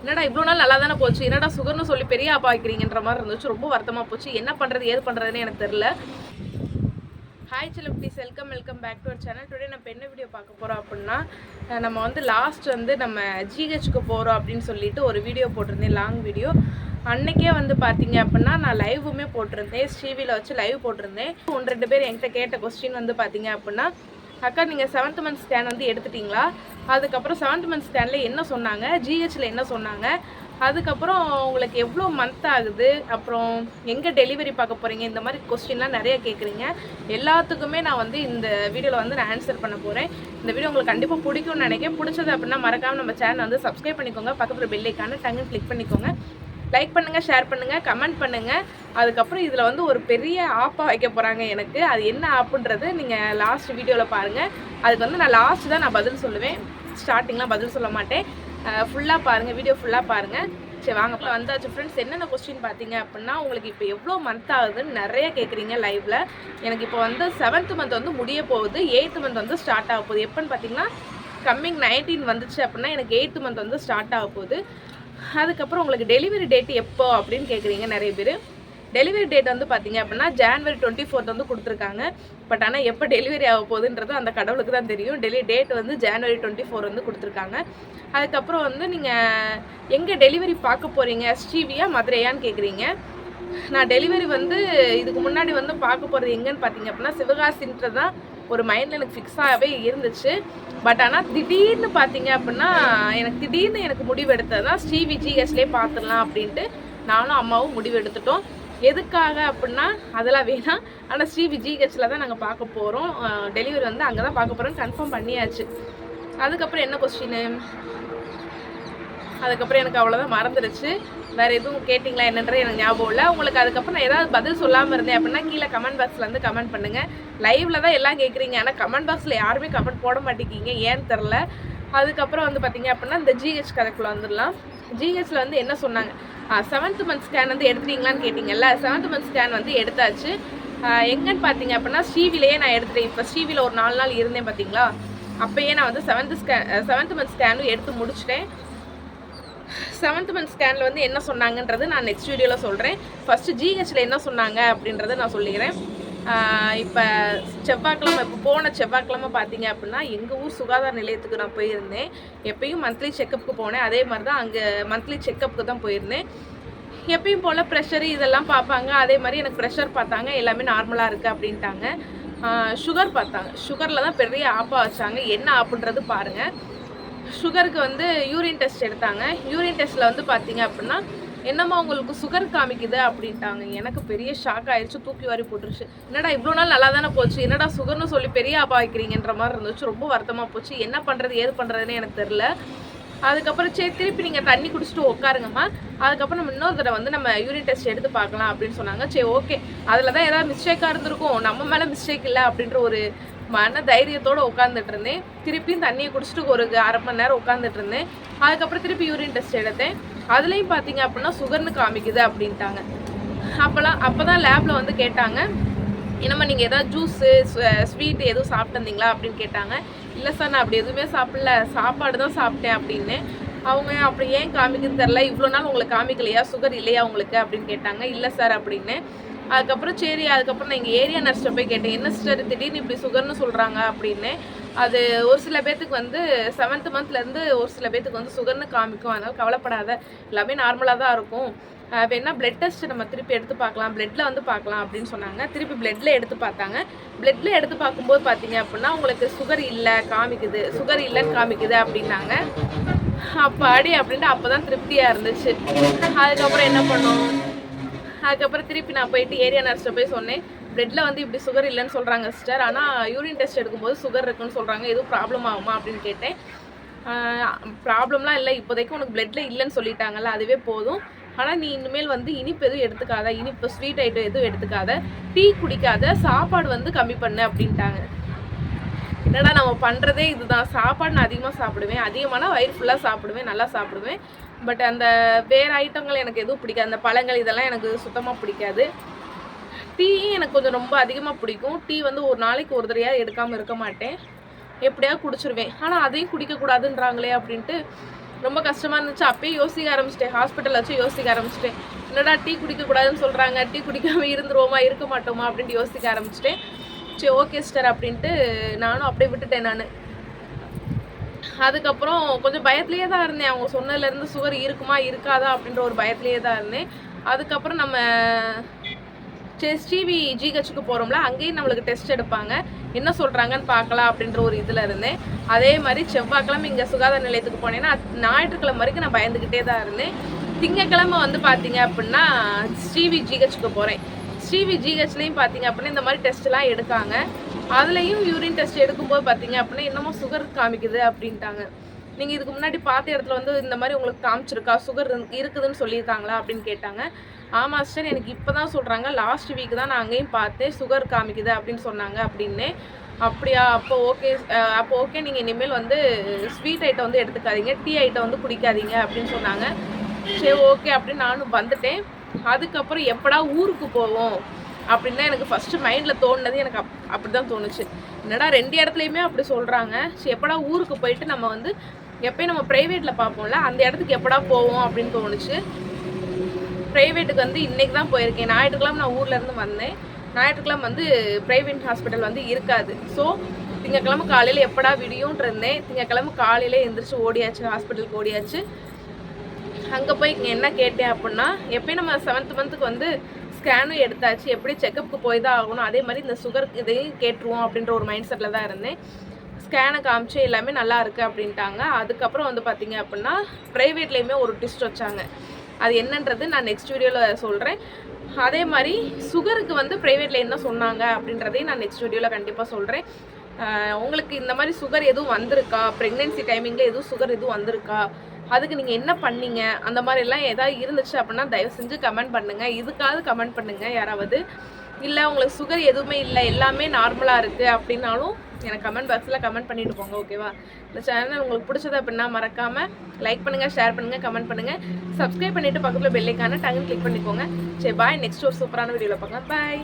என்னடா இவ்வளோ நாள் நல்லா தானே போச்சு, என்னடா சுகர்னு சொல்லி பெரிய ஆப்பா வைக்கிறீங்கன்ற மாதிரி இருந்துச்சு. ரொம்ப வருத்தமாக போச்சு. என்ன பண்ணுறது ஏது பண்ணுறதுன்னு எனக்கு தெரில. Hi celebrities, welcome back to our channel. Today நம்ம என்ன வீடியோ பார்க்க போகிறோம் அப்படின்னா, நம்ம வந்து லாஸ்ட் வந்து நம்ம ஜிஹெச்க்கு போகிறோம் அப்படின்னு சொல்லிட்டு ஒரு வீடியோ போட்டிருந்தேன், லாங் வீடியோ. அன்றைக்கே வந்து பார்த்தீங்க அப்படின்னா நான் லைவுமே போட்டிருந்தேன், ஸ்ரீவியில் வச்சு லைவ் போட்டிருந்தேன். 1-2 பேர் என்கிட்ட கேட்ட கொஸ்டின் வந்து பார்த்தீங்க அப்படின்னா, அக்கா நீங்கள் 7th மந்த் ஸ்கேன் வந்து எடுத்துட்டிங்களா, அதுக்கப்புறம் 7th மந்த் ஸ்கேனில் என்ன சொன்னாங்க, ஜிஹெச்சில் என்ன சொன்னாங்க, அதுக்கப்புறம் உங்களுக்கு எவ்வளோ மந்த் ஆகுது, அப்புறம் எங்கே டெலிவரி பார்க்க போகிறீங்க, இந்த மாதிரி கொஸ்டின்லாம் நிறைய கேட்குறீங்க. எல்லாத்துக்குமே நான் வந்து இந்த வீடியோவில் வந்து நான் ஆன்சர் பண்ண போகிறேன். இந்த வீடியோ உங்களுக்கு கண்டிப்பாக பிடிக்கும்னு நினைக்கிறேன். பிடிச்சது அப்படின்னா மறக்காமல் நம்ம சேனல் வந்து சப்ஸ்கிரைப் பண்ணிக்கோங்க, பக்கத்தில் பெல் ஐக்கான டங்குன்னு கிளிக் பண்ணிக்கோங்க, லைக் பண்ணுங்கள், ஷேர் பண்ணுங்கள், கமெண்ட் பண்ணுங்கள். அதுக்கப்புறம் இதில் வந்து ஒரு பெரிய ஆப்பாக வைக்க போகிறாங்க எனக்கு. அது என்ன ஆப்புன்றது நீங்கள் லாஸ்ட் வீடியோவில் பாருங்கள். அதுக்கு வந்து நான் லாஸ்ட் தான் நான் பதில் சொல்லுவேன், ஸ்டார்டிங்லாம் பதில் சொல்ல மாட்டேன். ஃபுல்லாக பாருங்கள், வீடியோ ஃபுல்லாக பாருங்கள். சரி வாங்க இப்போ வந்தாச்சு ஃப்ரெண்ட்ஸ். என்னென்ன கொஸ்டின் பார்த்தீங்க அப்படின்னா, உங்களுக்கு இப்போ எவ்வளோ மந்த் ஆகுதுன்னு நிறைய கேட்குறீங்க லைவில். எனக்கு இப்போ வந்து 7th மந்த் வந்து முடிய போகுது, 8th மந்த் வந்து ஸ்டார்ட் ஆக போகுது. எப்போன்னு பார்த்தீங்கன்னா கம்மிங் 19 வந்துச்சு அப்படின்னா எனக்கு 8th மந்த் வந்து ஸ்டார்ட் ஆக போகுது. அதுக்கப்புறம் உங்களுக்கு டெலிவரி டேட் எப்போ அப்படின்னு கேட்குறீங்க நிறைய பேர். டெலிவரி டேட் வந்து பார்த்தீங்க அப்படின்னா January 24 வந்து கொடுத்துருக்காங்க. பட் ஆனால் எப்போ டெலிவரி ஆக போகுதுன்றது அந்த கடவுளுக்கு தான் தெரியும். டேட் வந்து January 24 வந்து கொடுத்துருக்காங்க. அதுக்கப்புறம் வந்து நீங்கள் எங்கே டெலிவரி பார்க்க போகிறீங்க, ஸ்ரீவியா மதுரையான்னு கேட்குறீங்க. நான் டெலிவரி வந்து இதுக்கு முன்னாடி வந்து பார்க்க போகிறது எங்கன்னு பார்த்தீங்க அப்படின்னா சிவகாசின்றது தான் ஒரு மைண்டில் எனக்கு ஃபிக்ஸாகவே இருந்துச்சு. பட் ஆனால் திடீர்னு பார்த்தீங்க அப்படின்னா எனக்கு முடிவு எடுத்தது தான் ஸ்ரீவி ஜிஹெச்லேயே பார்த்துடலாம் அப்படின்ட்டு நானும் அம்மாவும் முடிவு எடுத்துட்டோம். எதுக்காக அப்படின்னா அதெல்லாம் வேணாம், ஆனால் ஸ்ரீவி ஜிஹெச்சில் தான் நாங்கள் பார்க்க போகிறோம். டெலிவரி வந்து அங்கே தான் பார்க்க போகிறோன்னு கன்ஃபார்ம் பண்ணியாச்சு. அதுக்கப்புறம் என்ன கொஸ்டின், அதுக்கப்புறம் எனக்கு அவ்வளோதான் மறந்துடுச்சு. வேறு எதுவும் கேட்டிங்களா என்னன்றது எனக்கு ஞாபகம் இல்லை. உங்களுக்கு அதுக்கப்புறம் நான் ஏதாவது பதில் சொல்லாமல் இருந்தேன் அப்படின்னா கீழே கமெண்ட் பாக்ஸில் வந்து கமெண்ட் பண்ணுங்கள். லைவில் தான் எல்லாம் கேட்குறீங்க, ஆனால் கமெண்ட் பாக்ஸில் யாருமே கமெண்ட் போட மாட்டேங்கிங்க, ஏன்னு தெரில. அதுக்கப்புறம் வந்து பார்த்தீங்க அப்படின்னா இந்த ஜிஹெச் கதைக்குள்ளே வந்துடலாம். ஜிஹெச்சில் வந்து என்ன சொன்னாங்க, 7th மந்த் ஸ்கேன் வந்து எடுத்துட்டீங்களான்னு கேட்டிங்கல்ல. 7th மந்த் ஸ்கேன் வந்து எடுத்தாச்சு. எங்கன்னு பார்த்தீங்க அப்படின்னா ஸ்ரீவிலேயே நான் எடுத்துட்டேன். இப்போ ஸ்ரீவியில் ஒரு 4 நாள் இருந்தேன் பார்த்தீங்களா, அப்போயே நான் வந்து 7th மந்த் ஸ்கேனும் எடுத்து முடிச்சிட்டேன். 7th மந்த் ஸ்கேனில் வந்து என்ன சொன்னாங்கன்றது நான் நெக்ஸ்ட் வீடியோவில் சொல்கிறேன். ஃபஸ்ட்டு ஜிஹெச்சில் என்ன சொன்னாங்க அப்படின்றத நான் சொல்லிக்கிறேன். இப்போ போன செவ்வாய்க்கிழமை பார்த்தீங்க அப்படின்னா எங்கள் ஊர் சுகாதார நிலையத்துக்கு நான் போயிருந்தேன். எப்பயும் மந்த்லி செக்கப்புக்கு போனேன், அதே மாதிரி தான் அங்கே மந்த்லி செக்கப்புக்கு தான் போயிருந்தேன். எப்பயும் போல் ப்ரெஷரு இதெல்லாம் பார்ப்பாங்க, அதே மாதிரி எனக்கு ப்ரெஷர் பார்த்தாங்க, எல்லாமே நார்மலாக இருக்குது அப்படின்ட்டாங்க. சுகர் பார்த்தாங்க, சுகரில் தான் பெரிய ஆப்பாக வச்சாங்க. என்ன ஆப்புன்றது பாருங்கள். சுகருக்கு வந்து யூரின் டெஸ்ட் எடுத்தாங்க. யூரின் டெஸ்ட்டில் வந்து பார்த்தீங்க அப்படின்னா என்னம்மா உங்களுக்கு சுகர் காமிக்குது அப்படின்ட்டாங்க. எனக்கு பெரிய ஷாக் ஆயிடுச்சு, தூக்கி வாரி போட்டுருச்சு. என்னடா இவ்வளோ நாள் நல்லா தானே போச்சு, என்னடா சுகர்னு சொல்லி பெரிய ஆப்பா வைக்கிறீங்கன்ற மாதிரி இருந்துச்சு. ரொம்ப வருத்தமாக போச்சு. என்ன பண்ணுறது ஏது பண்ணுறதுன்னு எனக்கு தெரில. அதுக்கப்புறம் சரி திருப்பி நீங்கள் தண்ணி குடிச்சிட்டு உட்காருங்கம்மா, அதுக்கப்புறம் நம்ம இன்னொரு தடவை வந்து நம்ம யூரின் டெஸ்ட் எடுத்து பார்க்கலாம் அப்படின்னு சொன்னாங்க. சரி ஓகே, அதில் தான் ஏதாவது மிஸ்டேக்காக இருந்திருக்கும், நம்ம மேலே மிஸ்டேக் இல்லை அப்படின்ற ஒரு மன தைரியத்தோடு உட்காந்துட்டு இருந்தேன். திருப்பியும் தண்ணியை குடிச்சிட்டு ஒரு 1/2 மணி நேரம் உட்காந்துட்டு இருந்தேன். அதுக்கப்புறம் திருப்பி யூரின் டெஸ்ட் எடுத்தேன். அதுலேயும் பார்த்தீங்க அப்படின்னா சுகர்னு காமிக்குது அப்படின்ட்டாங்க. அப்போ தான் லேபில் வந்து கேட்டாங்க, என்னம்மா நீங்கள் எதாவது ஜூஸு ஸ்வீட்டு எதுவும் சாப்பிட்டுருந்தீங்களா அப்படின்னு கேட்டாங்க. இல்லை சார் நான் அப்படி எதுவுமே சாப்பிடல, சாப்பாடு தான் சாப்பிட்டேன் அப்படின்னு. அவங்க அப்படி ஏன் காமிக்குதுன்னு தெரில, இவ்வளோ நாள் உங்களுக்கு காமிக்கலையா, சுகர் இல்லையா உங்களுக்கு அப்படின்னு கேட்டாங்க. இல்லை சார் அப்படின்னு. அதுக்கப்புறம் சரி, அதுக்கப்புறம் நான் எங்கள் ஏரியா நர்ஸ்ட்டை போய் கேட்டேன், என்ன சிஸ்டர் திடீர்னு இப்படி சுகர்னு சொல்கிறாங்க அப்படின்னு. அது ஒரு சில பேர்த்துக்கு வந்து 7th மந்த்லேருந்து ஒரு சில பேர்த்துக்கு வந்து சுகர்னு காமிக்கும், அதனால் கவலைப்படாத, எல்லாமே நார்மலாக தான் இருக்கும். வேணால் பிளட் டெஸ்ட் நம்ம திருப்பி எடுத்து பார்க்கலாம், பிளட்டில் வந்து பார்க்கலாம் அப்படின்னு சொன்னாங்க. திருப்பி பிளட்டில் எடுத்து பார்த்தாங்க. பிளட்டில் எடுத்து பார்க்கும்போது பார்த்தீங்க அப்படின்னா உங்களுக்கு சுகர் இல்லை காமிக்குது, சுகர் இல்லைன்னு காமிக்குது அப்படின்னாங்க. அப்பாடி அப்படின்ட்டு அப்போ தான் திருப்தியாக இருந்துச்சு. அதுக்கப்புறம் என்ன பண்ணோம், அதுக்கப்புறம் திருப்பி நான் போயிட்டு ஏரியா நர்ஸ்ட்டை போய் சொன்னேன், பிளட்டில் வந்து இப்படி சுகர் இல்லைன்னு சொல்கிறாங்க சிஸ்டர், ஆனால் யூரின் டெஸ்ட் எடுக்கும்போது சுகர் இருக்குன்னு சொல்கிறாங்க, எதுவும் ப்ராப்ளம் ஆகுமா அப்படின்னு கேட்டேன். ப்ராப்ளம்லாம் இல்லை, இப்போதைக்கு உனக்கு பிளட்டில் இல்லைன்னு சொல்லிட்டாங்கல்ல, அதுவே போதும். ஆனால் நீ இனிமேல் வந்து இனிப்பு எதுவும் எடுத்துக்காத, இனிப்பு ஸ்வீட் ஐட்டம் எதுவும் எடுத்துக்காத, டீ குடிக்காத, சாப்பாடு வந்து கம்மி பண்ணு அப்படின்ட்டாங்க. என்னடா நம்ம பண்ணுறதே இதுதான், சாப்பாடு நான் அதிகமாக சாப்பிடுவேன், அதிகமான வயிறு ஃபுல்லாக சாப்பிடுவேன், நல்லா சாப்பிடுவேன். பட் அந்த வேறு ஐட்டங்கள் எனக்கு எதுவும் பிடிக்காது, அந்த பழங்கள் இதெல்லாம் எனக்கு சுத்தமாக பிடிக்காது. டீயும் எனக்கு கொஞ்சம் ரொம்ப அதிகமாக பிடிக்கும். டீ வந்து ஒரு நாளைக்கு ஒரு தடவையாக எடுக்காமல் இருக்க மாட்டேன், எப்படியாவது குடிச்சிருவேன். ஆனால் அதையும் குடிக்கக்கூடாதுன்றாங்களே அப்படின்ட்டு ரொம்ப கஷ்டமாக இருந்துச்சு. அப்பயே யோசிக்க ஆரம்பிச்சிட்டேன், ஹாஸ்பிட்டல் வச்சு யோசிக்க ஆரம்பிச்சிட்டேன். என்னடா டீ குடிக்கக்கூடாதுன்னு சொல்கிறாங்க, டீ குடிக்காமல் இருந்துருவோமா இருக்க மாட்டோமா அப்படின்ட்டு யோசிக்க ஆரம்பிச்சிட்டேன். சரி ஓகே சிஸ்டர் அப்படின்ட்டு நானும் அப்படியே விட்டுட்டேன். நான் அதுக்கப்புறம் கொஞ்சம் பயத்துலேயே தான் இருந்தேன். அவங்க சொன்னதுலேருந்து சுகர் இருக்குமா இருக்காதா அப்படின்ற ஒரு பயத்துலேயே தான் இருந்தேன். அதுக்கப்புறம் நம்ம ஸ்ரீவி ஜிஹெச்சுக்கு போகிறோம்ல, அங்கேயும் நம்மளுக்கு டெஸ்ட் எடுப்பாங்க, என்ன சொல்கிறாங்கன்னு பார்க்கலாம் அப்படின்ற ஒரு இதில் இருந்தேன். அதே மாதிரி செவ்வாய்க்கிழமை இங்கே சுகாதார நிலையத்துக்கு போனேன்னா ஞாயிற்றுக்கிழமை வரைக்கும் நான் பயந்துக்கிட்டே தான் இருந்தேன். திங்கக்கிழமை வந்து பார்த்தீங்க அப்படின்னா ஸ்ரீவி ஜிஹெச்சுக்கு போகிறேன். ஸ்ரீவி ஜிஹெச்லேயும் பார்த்தீங்க அப்படின்னா இந்த மாதிரி டெஸ்ட்லாம் எடுக்காங்க. அதுலேயும் யூரின் டெஸ்ட் எடுக்கும்போது பார்த்தீங்க அப்படின்னா என்னமோ சுகர் காமிக்குது அப்படின்ட்டாங்க. நீங்கள் இதுக்கு முன்னாடி பார்த்த இடத்துல வந்து இந்த மாதிரி உங்களுக்கு காமிச்சிருக்கா, சுகர் இருக்குதுன்னு சொல்லியிருக்காங்களா அப்படின்னு கேட்டாங்க. ஆமாம் சிஸ்டர், எனக்கு இப்போ தான் சொல்கிறாங்க, லாஸ்ட் வீக் தான் நான் அங்கேயும் பார்த்தேன், சுகர் காமிக்குது அப்படின்னு சொன்னாங்க அப்படின்னு. அப்படியா, அப்போ ஓகே நீங்கள் இனிமேல் வந்து ஸ்வீட் ஐட்டம் வந்து எடுத்துக்காதீங்க, டீ ஐட்டம் வந்து குடிக்காதீங்க அப்படின்னு சொன்னாங்க. சரி ஓகே அப்படின்னு நானும் வந்துட்டேன். அதுக்கப்புறம் எப்படா ஊருக்கு போவோம் அப்படின்னு தான் எனக்கு ஃபஸ்ட்டு மைண்டில் தோணுனது. எனக்கு அப்படி தான் தோணுச்சு, என்னடா 2 இடத்துலையுமே அப்படி சொல்கிறாங்க, சரி எப்படா ஊருக்கு போயிட்டு நம்ம வந்து எப்போயும் நம்ம ப்ரைவேட்டில் பார்ப்போம்ல அந்த இடத்துக்கு எப்படா போவோம் அப்படின்னு தோணுச்சு. ப்ரைவேட்டுக்கு வந்து இன்றைக்கி தான் போயிருக்கேன். ஞாயிற்றுக்கிழமை நான் ஊர்லேருந்து வந்தேன். ஞாயிற்றுக்கிழமை வந்து ப்ரைவேட் ஹாஸ்பிட்டல் வந்து இருக்காது. ஸோ திங்கக்கிழமை காலையில் எப்படா விடியும்னு இருந்தேன். திங்கக்கிழமை காலையில் எழுந்திரிச்சு ஓடியாச்சு, ஹாஸ்பிட்டலுக்கு ஓடியாச்சு. அங்கே போய் என்ன கேட்டேன் அப்படின்னா, எப்பயும் நம்ம 7th மந்த்துக்கு வந்து ஸ்கேனும் எடுத்தாச்சு, எப்படி செக்கப்புக்கு போய் தான் ஆகணும், அதே மாதிரி இந்த சுகர் இதையும் கேட்டுருவோம் அப்படின்ற ஒரு மைண்ட் செட்டில் தான் இருந்தேன். ஸ்கேனை காமிச்சு எல்லாமே நல்லா இருக்குது அப்படின்ட்டாங்க. அதுக்கப்புறம் வந்து பார்த்திங்க அப்படின்னா ப்ரைவேட்லேயுமே ஒரு டெஸ்ட் வச்சாங்க. அது என்னன்றது நான் நெக்ஸ்ட் வீடியோவில் சொல்கிறேன். அதே மாதிரி சுகருக்கு வந்து ப்ரைவேட்டில் என்ன சொன்னாங்க அப்படின்றதையும் நான் நெக்ஸ்ட் வீடியோவில் கண்டிப்பாக சொல்கிறேன். உங்களுக்கு இந்த மாதிரி சுகர் எதுவும் வந்திருக்கா, ப்ரெக்னென்சி டைமிங்கில் எதுவும் சுகர் எதுவும் வந்திருக்கா, அதுக்கு நீங்கள் என்ன பண்ணீங்க, அந்த மாதிரிலாம் எதாவது இருந்துச்சு அப்படின்னா தயவு செஞ்சு கமெண்ட் பண்ணுங்கள். இதுக்காவது கமெண்ட் பண்ணுங்கள் யாராவது. இல்லை உங்களுக்கு சுகர் எதுவுமே இல்லை, எல்லாமே நார்மலாக இருக்குது அப்படின்னாலும் எனக்கு கமெண்ட் பாக்ஸில் கமெண்ட் பண்ணிட்டு போங்க, ஓகேவா? இந்த சேனல் உங்களுக்கு பிடிச்சது அப்படின்னா மறக்காமல் லைக் பண்ணுங்கள், ஷேர் பண்ணுங்கள், கமெண்ட் பண்ணுங்கள், சப்ஸ்கிரைப் பண்ணிவிட்டு பக்கத்தில் பெல் ஐக்கானை டங்குன்னு கிளிக் பண்ணிக்கோங்க. சரி பாய், நெக்ஸ்ட் ஒரு சூப்பரான வீடியோவில் பார்க்கலாம். பாய்.